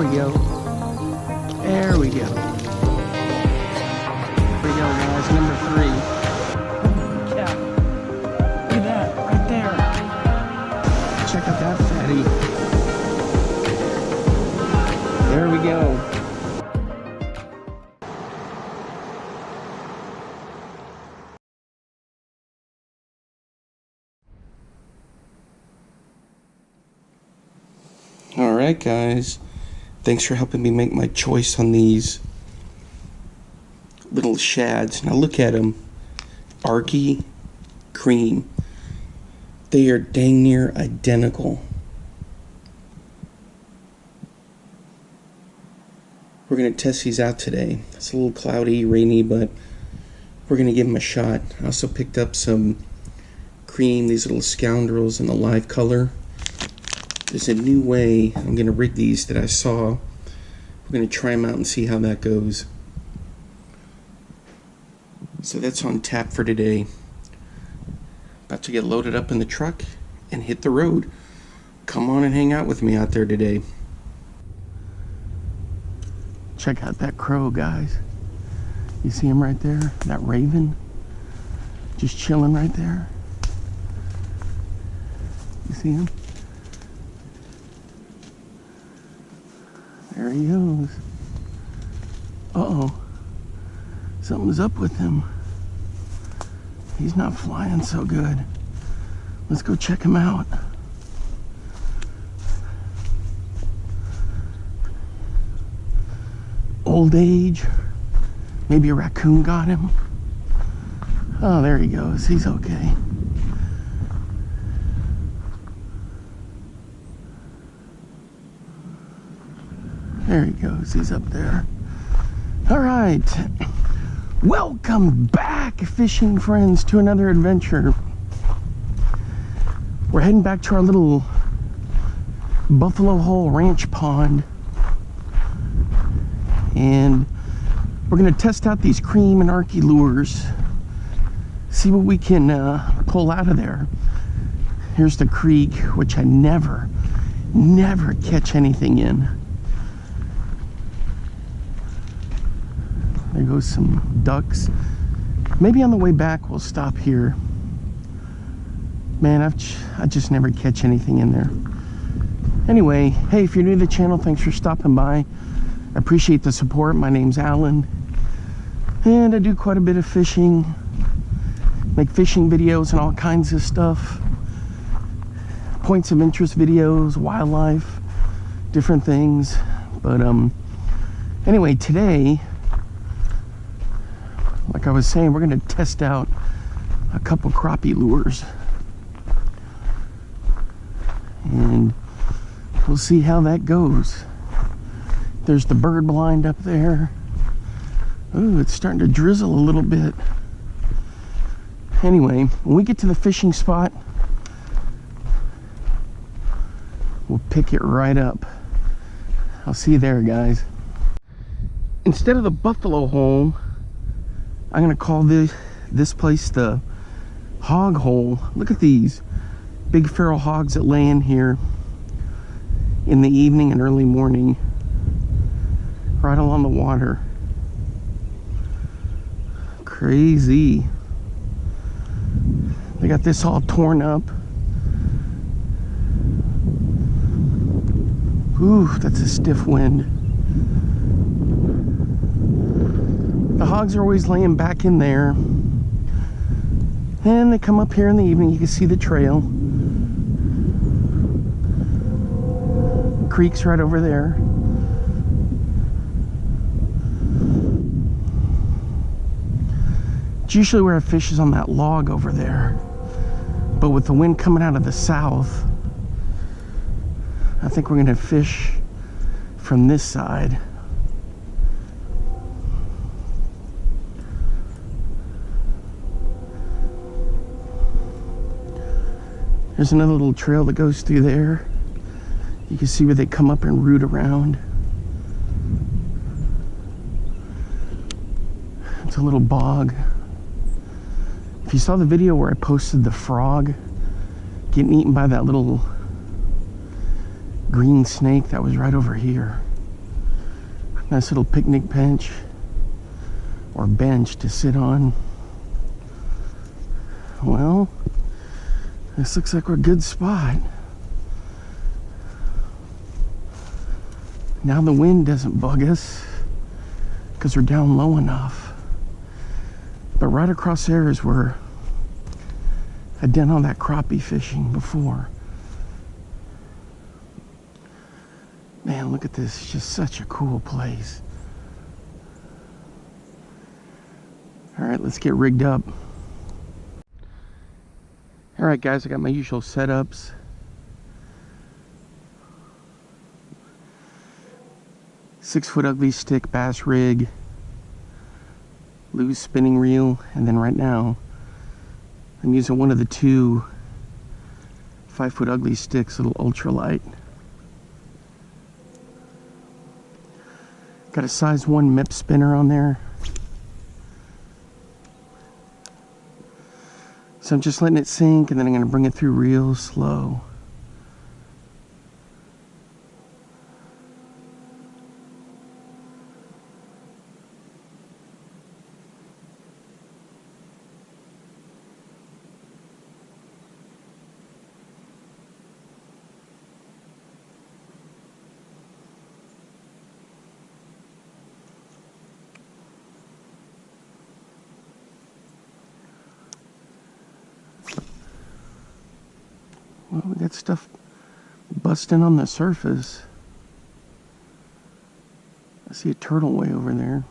we go. There we go. There we go, guys. Number 3. Holy cow. Look at that, right there. Check out that fatty. There we go. Alright guys, thanks for helping me make my choice on these little shads. Now look at them. Arkie, Creme. They are dang near identical. We're going to test these out today. It's a little cloudy, rainy, but we're going to give them a shot. I also picked up some Creme, these little scoundrels in a live color. There's a new way I'm going to rig these that I saw. We're going to try them out and see how that goes. So that's on tap for today. About to get loaded up in the truck and hit the road. Come on and hang out with me out there today. Check out that crow, guys. You see him right there? That raven? Just chilling right there. You see him? There he goes. Uh-oh. Something's up with him. He's not flying so good. Let's go check him out. Old age. Maybe a raccoon got him. Oh, there he goes. He's okay. There he goes. He's up there. All right. Welcome back, fishing friends, to another adventure. We're heading back to our little Buffalo Hole Ranch pond. And we're going to test out these Creme and Arkie lures. See what we can pull out of there. Here's the creek, which I never catch anything in. There goes some ducks. Maybe on the way back we'll stop here. Man, I just never catch anything in there. Anyway, hey, if you're new to the channel, thanks for stopping by. I appreciate the support. My name's Alan, and I do quite a bit of fishing. Make fishing videos and all kinds of stuff. Points of interest videos, wildlife, different things. But anyway, today, like I was saying, we're going to test out a couple crappie lures. And we'll see how that goes. There's the bird blind up there. Ooh, it's starting to drizzle a little bit. Anyway, when we get to the fishing spot, we'll pick it right up. I'll see you there, guys. Instead of the Buffalo Hole, I'm gonna call this place the Hog Hole. Look at these big feral hogs that lay in here in the evening and early morning, right along the water. Crazy. They got this all torn up. Ooh, that's a stiff wind. The hogs are always laying back in there, and they come up here in the evening. You can see the trail. The creek's right over there. It's usually where I fish is on that log over there, but with the wind coming out of the south, I think we're gonna fish from this side. There's another little trail that goes through there. You can see where they come up and root around. It's a little bog. If you saw the video where I posted the frog getting eaten by that little green snake, that was right over here. Nice little picnic bench or bench to sit on. Well, this looks like we're a good spot. Now the wind doesn't bug us because we're down low enough. But right across there is where I'd done all that crappie fishing before. Man, look at this. It's just such a cool place. All right, let's get rigged up. All right, guys, I got my usual setups. Six-foot ugly stick bass rig, loose spinning reel, and then right now I'm using one of the two 5-foot ugly sticks, little ultralight. Got a size 1 Mepps spinner on there. So I'm just letting it sink, and then I'm going to bring it through real slow. Well, we got stuff busting on the surface. I see a turtle way over there.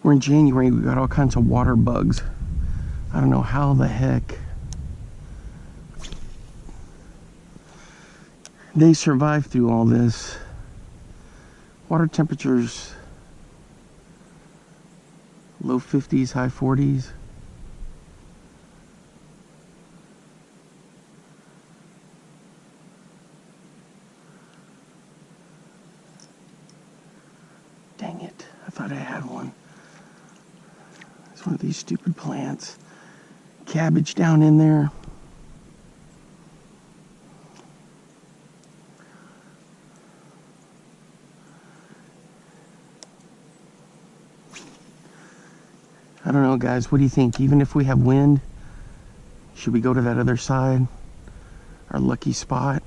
We're in January, we got all kinds of water bugs. I don't know how the heck they survive through all this. Water temperatures low 50s, high 40s. Dang it, I thought I had one. It's one of these stupid plants. Cabbage down in there. I don't know, guys. What do you think? Even if we have wind, should we go to that other side? Our lucky spot?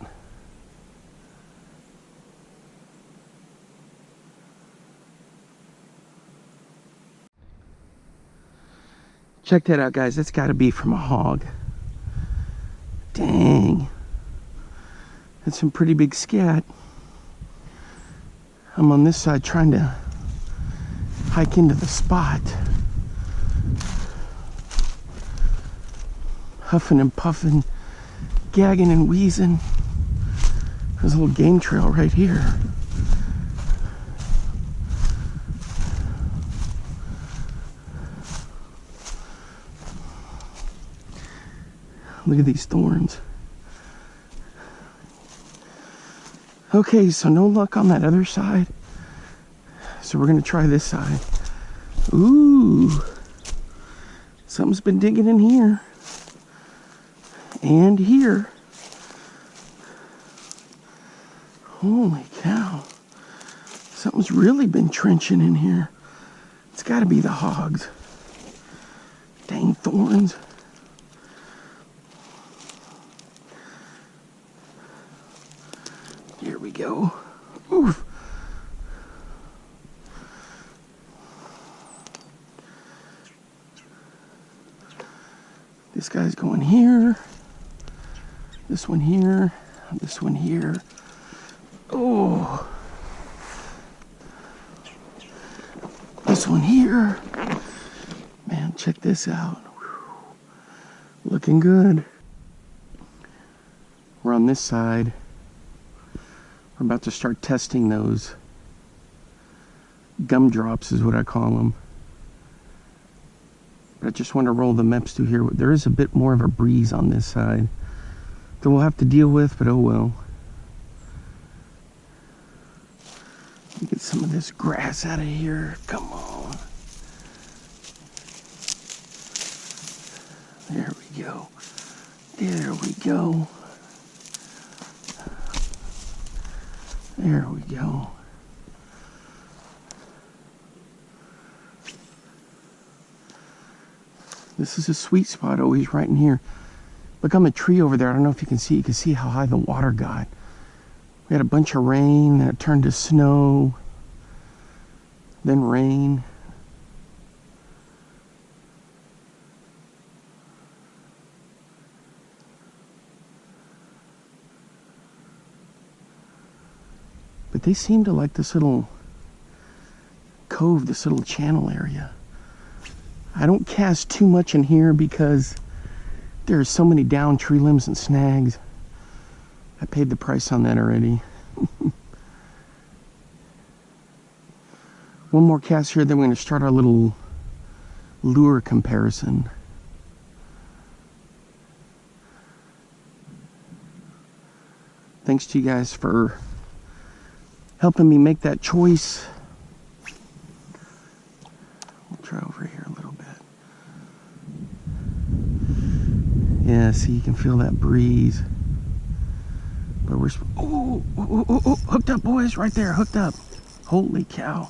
Check that out, guys. That's got to be from a hog. Dang. That's some pretty big scat. I'm on this side trying to hike into the spot. Huffing and puffing, gagging and wheezing. There's a little game trail right here. Look at these thorns. Okay, so no luck on that other side. So we're gonna try this side. Ooh, something's been digging in here. And here. Holy cow. Something's really been trenching in here. It's gotta be the hogs. Dang thorns. Here we go. Oof. This guy's going here. This one here. This one here. Oh. This one here. Man, check this out. Whew. Looking good. We're on this side. We're about to start testing those gumdrops is what I call them. But I just want to roll the Mepps through here. There is a bit more of a breeze on this side that we'll have to deal with, but oh well. Let me get some of this grass out of here. Come on. There we go. There we go. There we go. This is a sweet spot always right in here. Look on the tree over there. I don't know if you can see. You can see how high the water got. We had a bunch of rain, then it turned to snow, then rain. But they seem to like this little cove, this little channel area. I don't cast too much in here because there's so many down tree limbs and snags. I paid the price on that already. One more cast here, then we're going to start our little lure comparison. Thanks to you guys for helping me make that choice. We'll try over here a little bit. Yeah, see, you can feel that breeze. But we're, oh, hooked up, boys, right there, hooked up. Holy cow.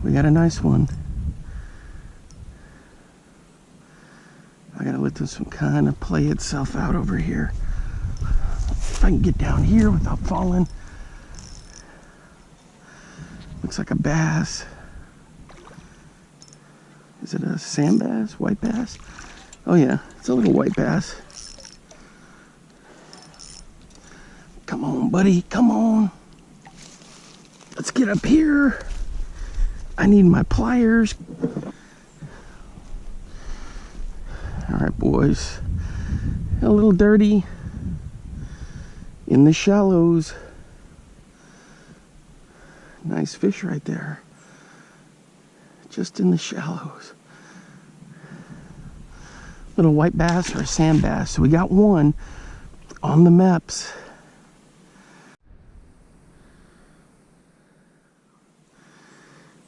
We got a nice one. I gotta let this one kind of play itself out over here. If I can get down here without falling. Looks like a bass. Is it a sand bass? White bass? Oh yeah, it's a little white bass. Come on, buddy, come on. Let's get up here. I need my pliers. All right, boys. A little dirty in the shallows. Nice fish right there. Just in the shallows. Little white bass or a sand bass. So we got one on the Mepps.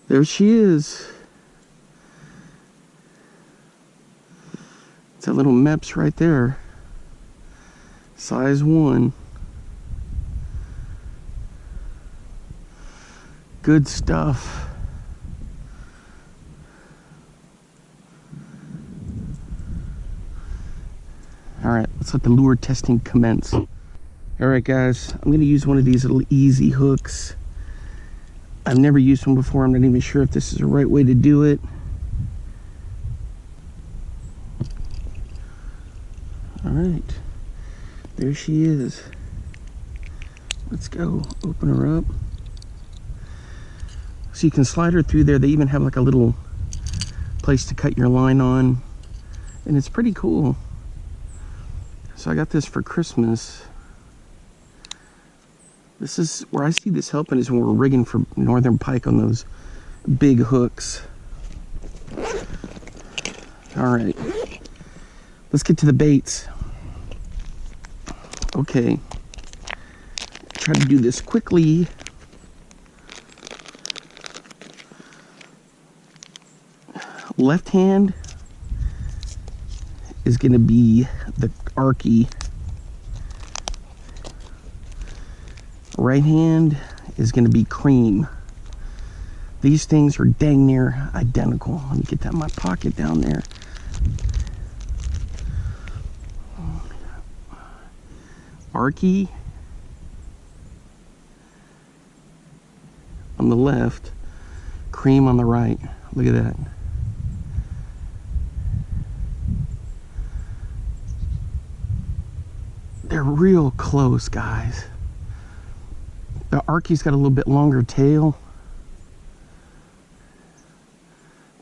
There she is. It's a little Mepps right there. Size 1. Good stuff. All right, let's let the lure testing commence. All right, guys, I'm gonna use one of these little easy hooks. I've never used one before. I'm not even sure if this is the right way to do it. All right, there she is. Let's go open her up. So you can slide her through there. They even have like a little place to cut your line on. And it's pretty cool. So I got this for Christmas. This is where I see this helping is when we're rigging for northern pike on those big hooks. All right, let's get to the baits. Okay, try to do this quickly. Left hand is going to be the Arkie. Right hand is going to be Creme. These things are dang near identical. Let me get that in my pocket down there. Arkie on the left, Creme on the right. Look at that. They're real close, guys. The Arkie's got a little bit longer tail.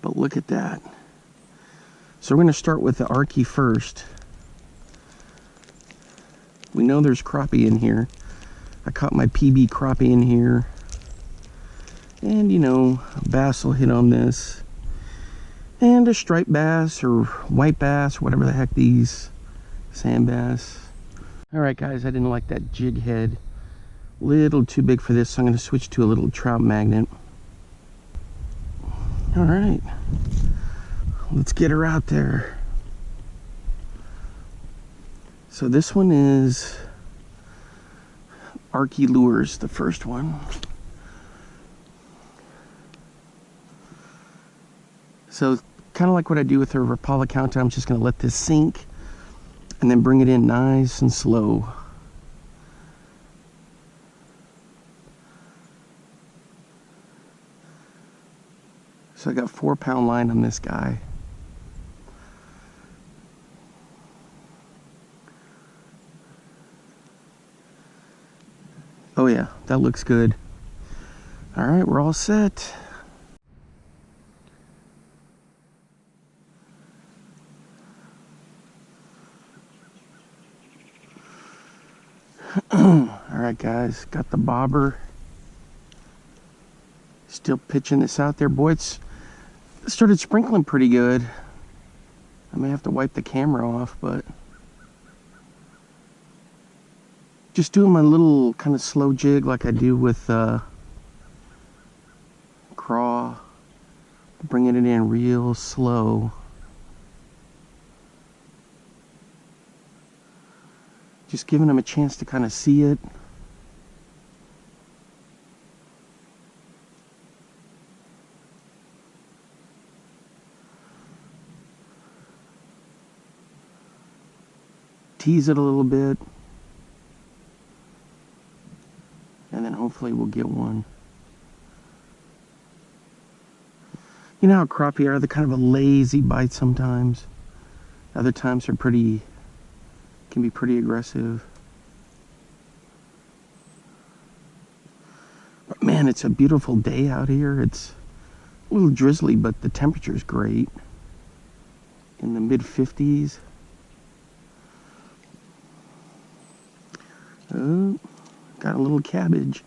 But look at that. So we're going to start with the Arkie first. We know there's crappie in here. I caught my PB crappie in here. And you know, bass will hit on this. And a striped bass or white bass, whatever the heck these, sand bass. All right, guys, I didn't like that jig head. Little too big for this, so I'm going to switch to a little trout magnet. All right, let's get her out there. So this one is Arkie Lures, the first one. So kind of like what I do with her Rapala counter, I'm just going to let this sink and then bring it in nice and slow. So I got 4-pound line on this guy. Oh yeah, that looks good. All right, we're all set. Alright guys, got the bobber. Still pitching this out there. Boy, it started sprinkling pretty good. I may have to wipe the camera off, but just doing my little kind of slow jig like I do with craw. Bringing it in real slow. Just giving them a chance to kind of see it. Tease it a little bit. And then hopefully we'll get one. You know how crappie are? They're kind of a lazy bite sometimes. Other times they're can be pretty aggressive. But man, it's a beautiful day out here. It's a little drizzly, but the temperature's great. In the mid-50s. Oh, got a little cabbage.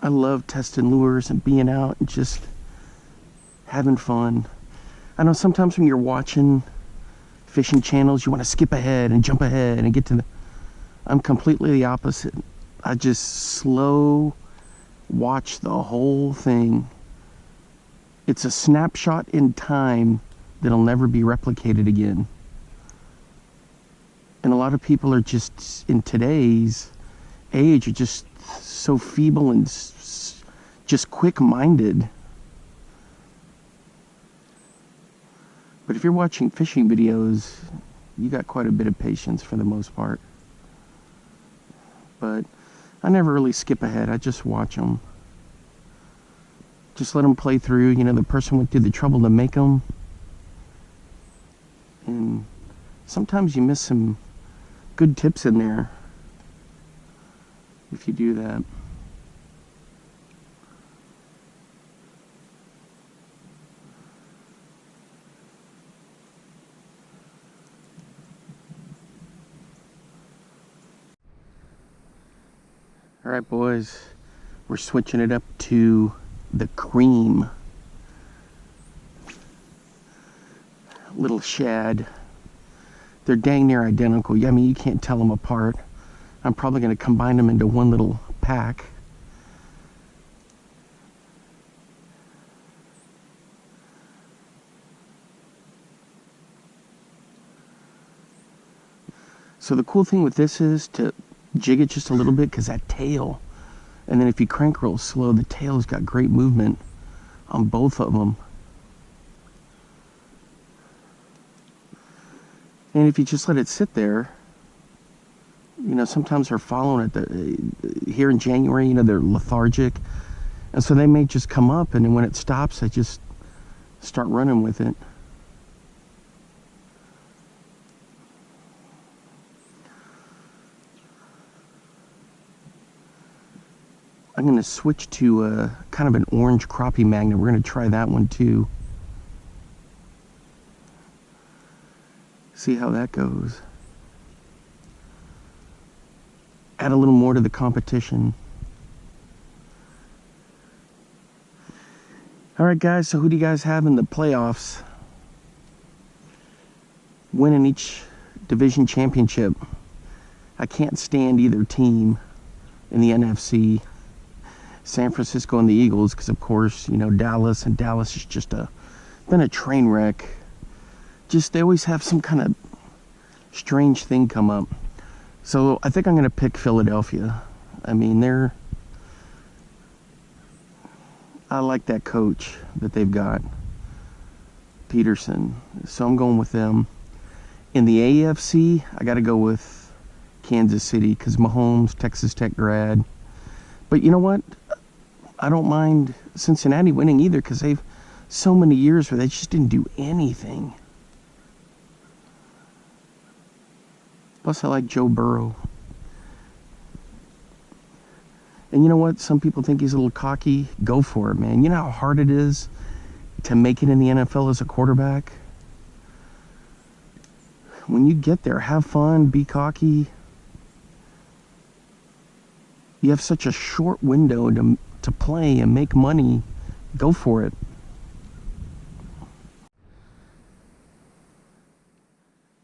I love testing lures and being out and just having fun. I know sometimes when you're watching fishing channels, you want to skip ahead and jump ahead and get to the... I'm completely the opposite. I just slow watch the whole thing. It's a snapshot in time that'll never be replicated again. And a lot of people are just, in today's age, are just so feeble and just quick-minded. But if you're watching fishing videos, you got quite a bit of patience for the most part. But I never really skip ahead. I just watch them. Just let them play through. You know, the person went through the trouble to make them. And sometimes you miss some good tips in there if you do that. All right, boys, we're switching it up to the Creme. Little shad. They're dang near identical. I mean, you can't tell them apart. I'm probably going to combine them into one little pack. So the cool thing with this is to jig it just a little bit, because that tail, and then if you crank real slow, the tail's got great movement on both of them. And if you just let it sit there, you know, sometimes they're following it. Here in January, you know, they're lethargic, and so they may just come up, and then when it stops, they just start running with it. I'm going to switch to kind of an orange crappie magnet. We're going to try that one too. See how that goes. Add a little more to the competition. All right, guys, so who do you guys have in the playoffs? Winning each division championship. I can't stand either team in the NFC. San Francisco and the Eagles, because of course, you know, Dallas is just been a train wreck. Just, they always have some kind of strange thing come up. So I think I'm going to pick Philadelphia. I mean, I like that coach that they've got, Peterson. So I'm going with them. In the AFC, I got to go with Kansas City because Mahomes, Texas Tech grad. But you know what? I don't mind Cincinnati winning either because they've so many years where they just didn't do anything. Plus, I like Joe Burrow. And you know what? Some people think he's a little cocky. Go for it, man. You know how hard it is to make it in the NFL as a quarterback? When you get there, have fun, be cocky. You have such a short window to play and make money. Go for it.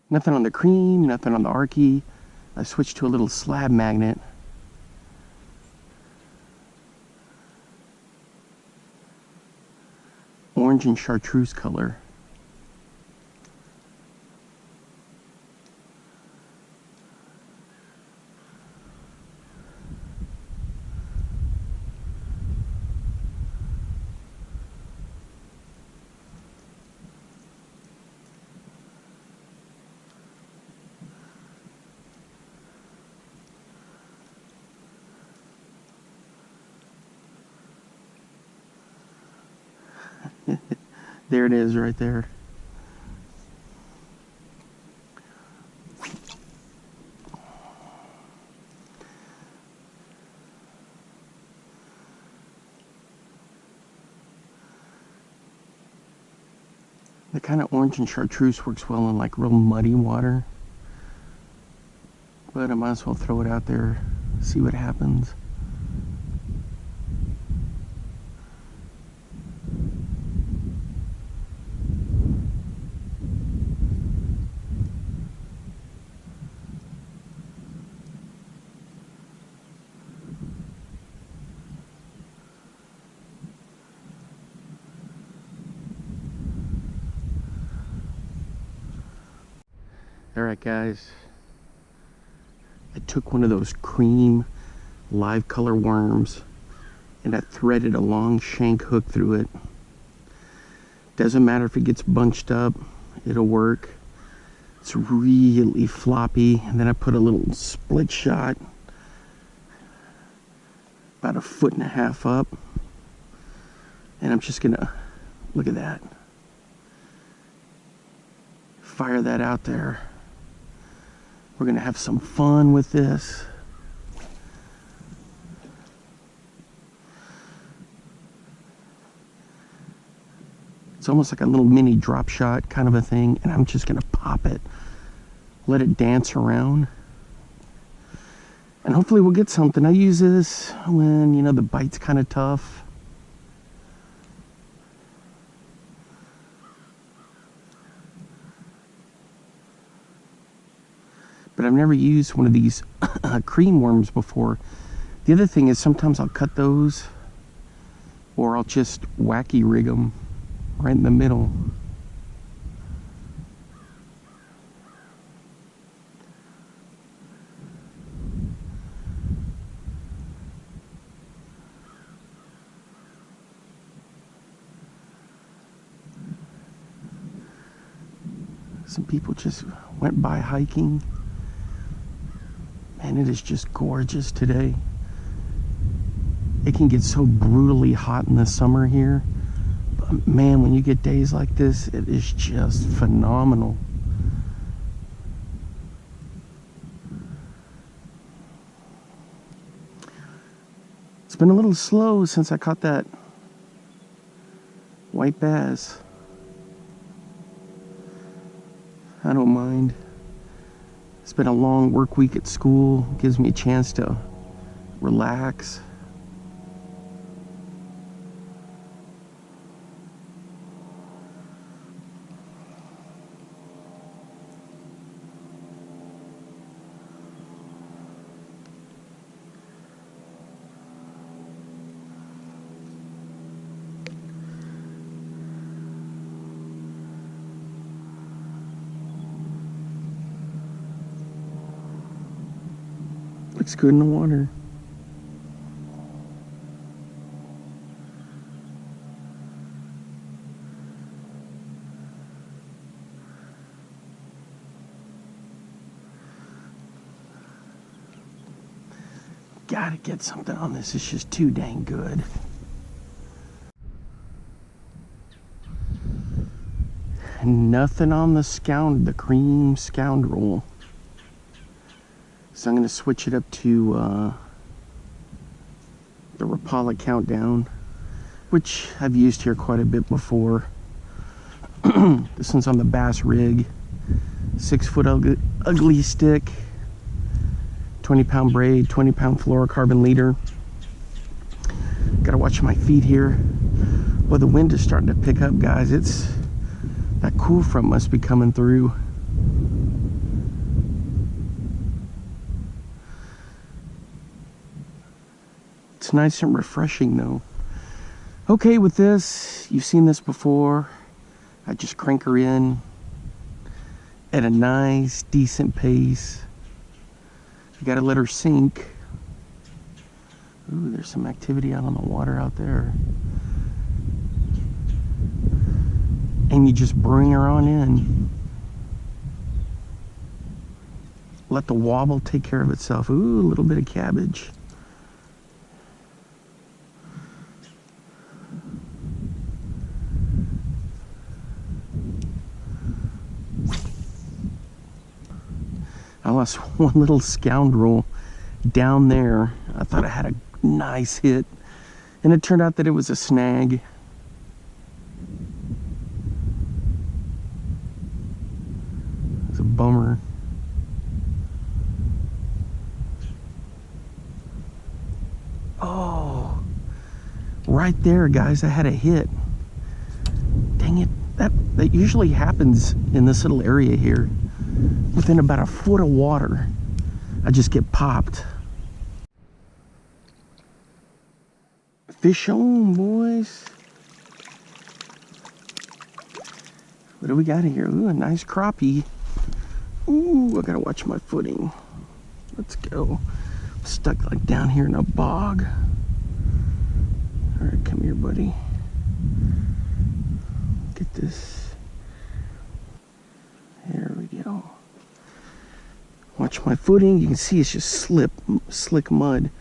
Nothing on the Creme, nothing on the Arkie. I switched to a little slab magnet. Orange and chartreuse color. There it is right there. The kind of orange and chartreuse works well in like real muddy water. But I might as well throw it out there, see what happens. Alright guys, I took one of those Creme live color worms and I threaded a long shank hook through it. Doesn't matter if it gets bunched up, it'll work. It's really floppy. And then I put a little split shot about 1.5 feet up, and I'm just gonna, look at that, fire that out there. We're gonna have some fun with this. It's almost like a little mini drop shot kind of a thing, and I'm just gonna pop it, let it dance around, and hopefully we'll get something. I use this when, you know, the bite's kind of tough. But I've never used one of these Creme worms before. The other thing is sometimes I'll cut those, or I'll just wacky rig them right in the middle. Some people just went by hiking. And it is just gorgeous today. It can get so brutally hot in the summer here. But man, when you get days like this, it is just phenomenal. It's been a little slow since I caught that white bass. I don't mind. It's been a long work week at school. Gives me a chance to relax. Looks good in the water. Gotta get something on this. It's just too dang good. Nothing on the cream scoundrel. So I'm going to switch it up to the Rapala countdown, which I've used here quite a bit before. This one's on the bass rig. 6-foot ugly stick. 20-pound braid, 20-pound fluorocarbon leader. Gotta watch my feet here. Well, the wind is starting to pick up, guys. That cool front must be coming through. It's nice and refreshing, though. Okay, with this, you've seen this before. I just crank her in at a nice, decent pace. You gotta let her sink. Ooh, there's some activity out on the water out there. And you just bring her on in. Let the wobble take care of itself. Ooh, a little bit of cabbage. I lost one little scoundrel down there. I thought I had a nice hit, and it turned out that it was a snag. It's a bummer. Oh, right there, guys, I had a hit. Dang it, that usually happens in this little area here. Within about a foot of water, I just get popped. Fish on, boys. What do we got here? Ooh, a nice crappie. Ooh, I gotta watch my footing. Let's go. I'm stuck like down here in a bog. All right, come here, buddy. Get this. There we go. Watch my footing. You can see it's just slick mud.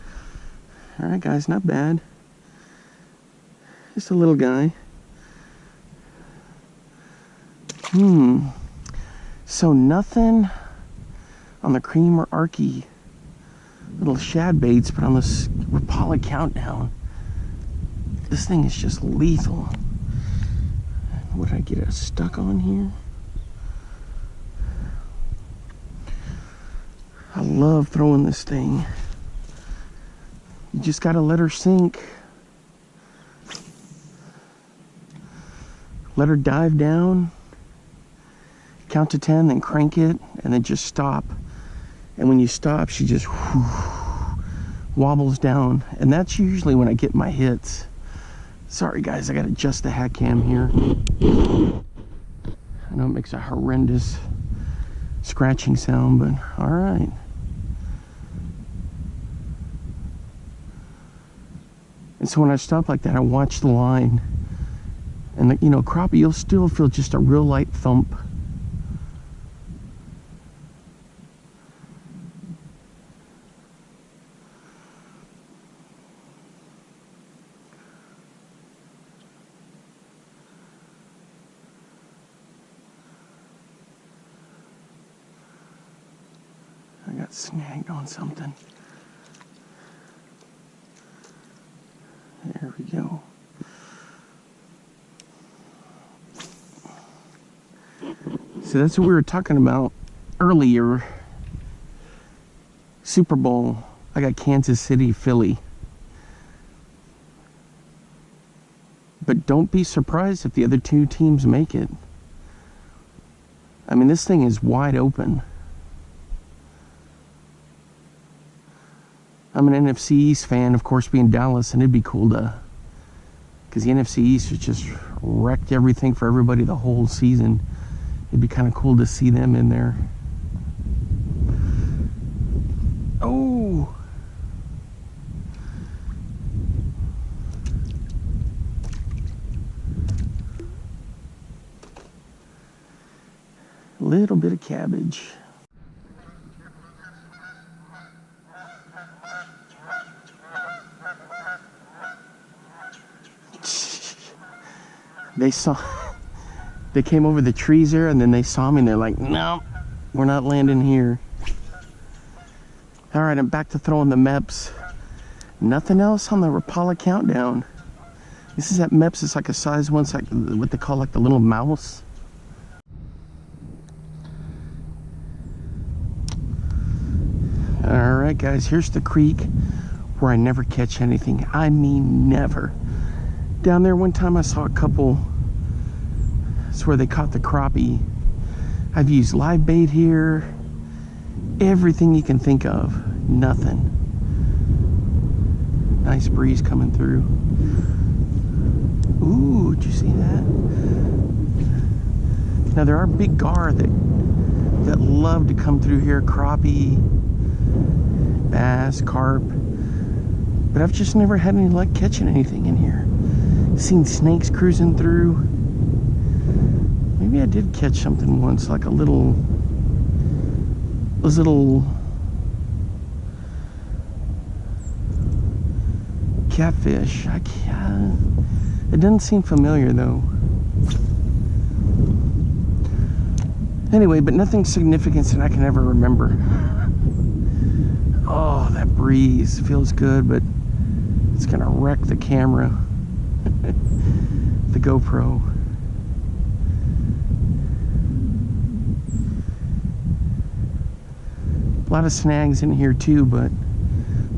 All right, guys, not bad. Just a little guy. So nothing on the Creme or Arkie little shad baits, but on this Rapala countdown, this thing is just lethal. What did I get it stuck on here? I love throwing this thing. You just gotta let her sink. Let her dive down. Count to 10, then crank it, and then just stop. And when you stop, she just wobbles down. And that's usually when I get my hits. Sorry guys, I gotta adjust the hat cam here. I know it makes a horrendous scratching sound, but all right. And so when I stop like that, I watch the line. And you know, crappie, you'll still feel just a real light thump. I got snagged on something. There we go. So that's what we were talking about earlier. Super Bowl. I got Kansas City, Philly. But don't be surprised if the other two teams make it. I mean, this thing is wide open. I'm an NFC East fan, of course, being Dallas, and it'd be cool to, because the NFC East has just wrecked everything for everybody the whole season. It'd be kind of cool to see them in there. Oh, Little bit of cabbage. They came over the trees there, and then they saw me and they're like, no, we're not landing here. All right, I'm back to throwing the Mepps. Nothing else on the Rapala countdown. This is at Mepps. It's like a size one. It's like what they call like the little mouse. All right, guys, here's the creek where I never catch anything. I mean, never. Down there one time I saw a couple. That's where they caught the crappie. I've used live bait here. Everything you can think of. Nothing. Nice breeze coming through. Ooh, did you see that? Now there are big gar that love to come through here. Crappie, bass, carp. But I've just never had any luck catching anything in here. Seen snakes cruising through. Maybe I did catch something once, like those little catfish. I can't. It doesn't seem familiar though. Anyway, but nothing significant that I can ever remember. Oh, that breeze feels good, but it's gonna wreck the camera. The GoPro. A lot of snags in here too, but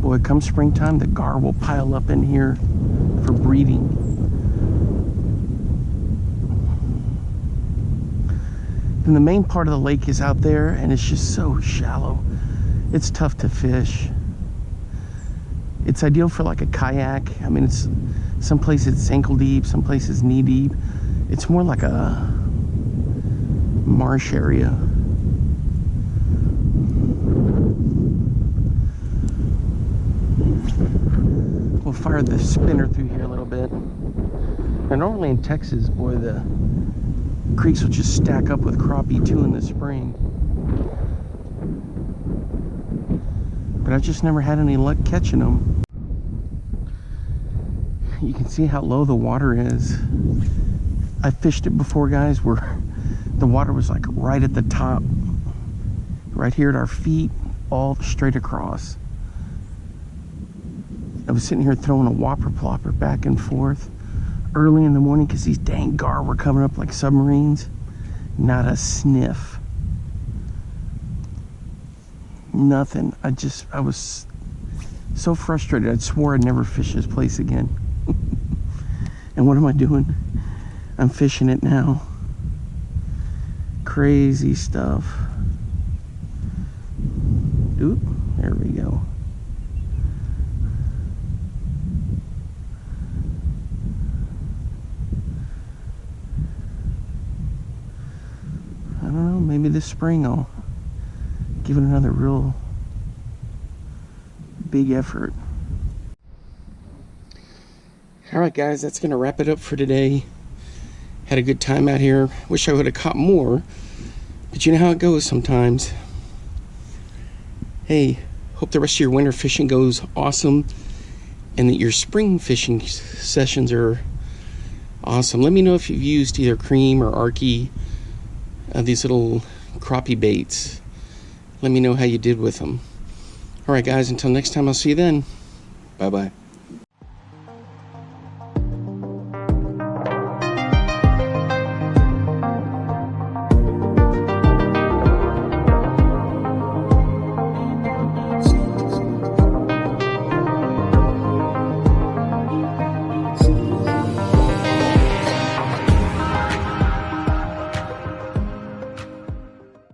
boy, come springtime, the gar will pile up in here for breeding. And the main part of the lake is out there, and it's just so shallow. It's tough to fish. It's ideal for like a kayak. I mean, it's some places it's ankle deep, some places knee deep. It's more like a marsh area. We'll fire the spinner through here a little bit. And normally in Texas, boy, the creeks will just stack up with crappie too in the spring. But I've just never had any luck catching them. You can see how low the water is. I fished it before, guys, where the water was like right at the top, right here at our feet, all straight across. I was sitting here throwing a whopper plopper back and forth early in the morning because these dang gar were coming up like submarines. Not a sniff. Nothing. I was so frustrated. I swore I'd never fish this place again. And what am I doing? I'm fishing it now. Crazy stuff. Oop, there we go. I don't know, maybe this spring I'll give it another real big effort. All right, guys, that's gonna wrap it up for today. Had a good time out here. Wish I would have caught more, but you know how it goes sometimes. Hey, hope the rest of your winter fishing goes awesome and that your spring fishing sessions are awesome. Let me know if you've used either Creme or Arkie, these little crappie baits. Let me know how you did with them. All right, guys, until next time, I'll see you then. Bye-bye.